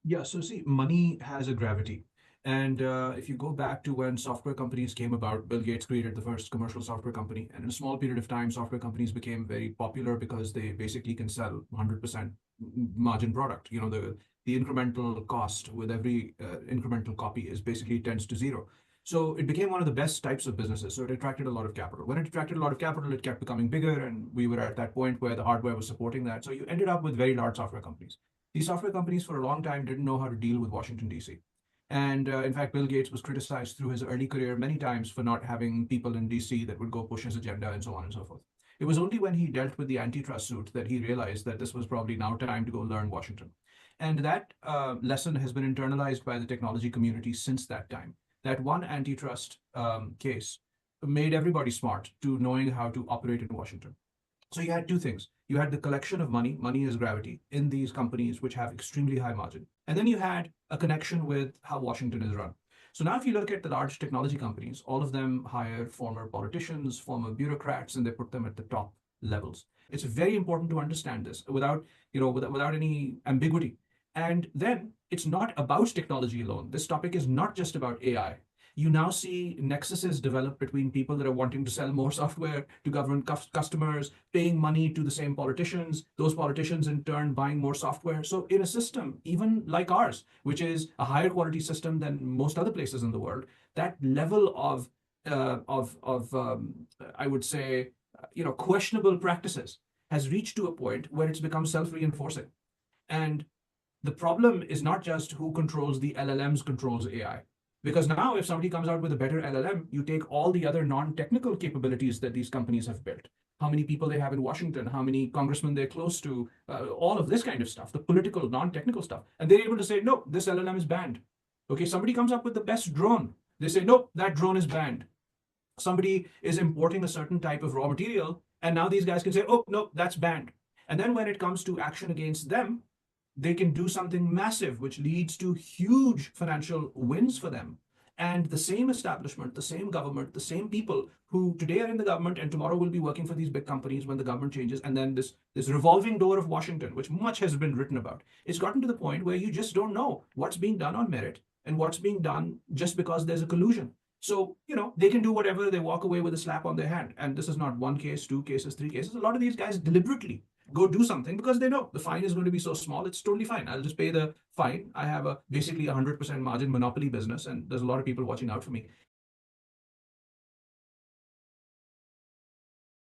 Yeah, so see, money has a gravity. And if you go back to when software companies came about, Bill Gates created the first commercial software company. And in a small period of time, software companies became very popular because they basically can sell 100% margin product. The incremental cost with every incremental copy is basically tends to zero. So it became one of the best types of businesses. So it attracted a lot of capital. When it attracted a lot of capital, it kept becoming bigger. And we were at that point where the hardware was supporting that. So you ended up with very large software companies. These software companies for a long time didn't know how to deal with Washington, D.C. And in fact, Bill Gates was criticized through his early career many times for not having people in DC that would go push his agenda and so on and so forth. It was only when he dealt with the antitrust suit that he realized that this was probably now time to go learn Washington. And that lesson has been internalized by the technology community since that time. That one antitrust case made everybody smart to knowing how to operate in Washington. So you had two things. You had the collection of money is gravity, in these companies which have extremely high margin. And then you had a connection with how Washington is run. So now if you look at the large technology companies, all of them hire former politicians, former bureaucrats, and they put them at the top levels. It's very important to understand this without any ambiguity. And then it's not about technology alone. This topic is not just about AI. You now see nexuses develop between people that are wanting to sell more software to government customers, paying money to the same politicians, those politicians in turn buying more software. So in a system, even like ours, which is a higher quality system than most other places in the world, that level of I would say, questionable practices has reached to a point where it's become self-reinforcing. And the problem is not just who controls the LLMs controls AI. Because now, if somebody comes out with a better LLM, you take all the other non-technical capabilities that these companies have built. How many people they have in Washington, how many congressmen they're close to, all of this kind of stuff, the political, non-technical stuff. And they're able to say, no, this LLM is banned. Okay, somebody comes up with the best drone. They say, no, that drone is banned. Somebody is importing a certain type of raw material, and now these guys can say, oh, no, that's banned. And then when it comes to action against them, they can do something massive, which leads to huge financial wins for them. And the same establishment, the same government, the same people who today are in the government and tomorrow will be working for these big companies when the government changes, and then this revolving door of Washington, which much has been written about, it's gotten to the point where you just don't know what's being done on merit and what's being done just because there's a collusion. So, they can do whatever, they walk away with a slap on their hand. And this is not one case, two cases, three cases. A lot of these guys deliberately go do something because they know the fine is going to be so small, it's totally fine. I'll just pay the fine. I have basically 100% margin monopoly business, and there's a lot of people watching out for me.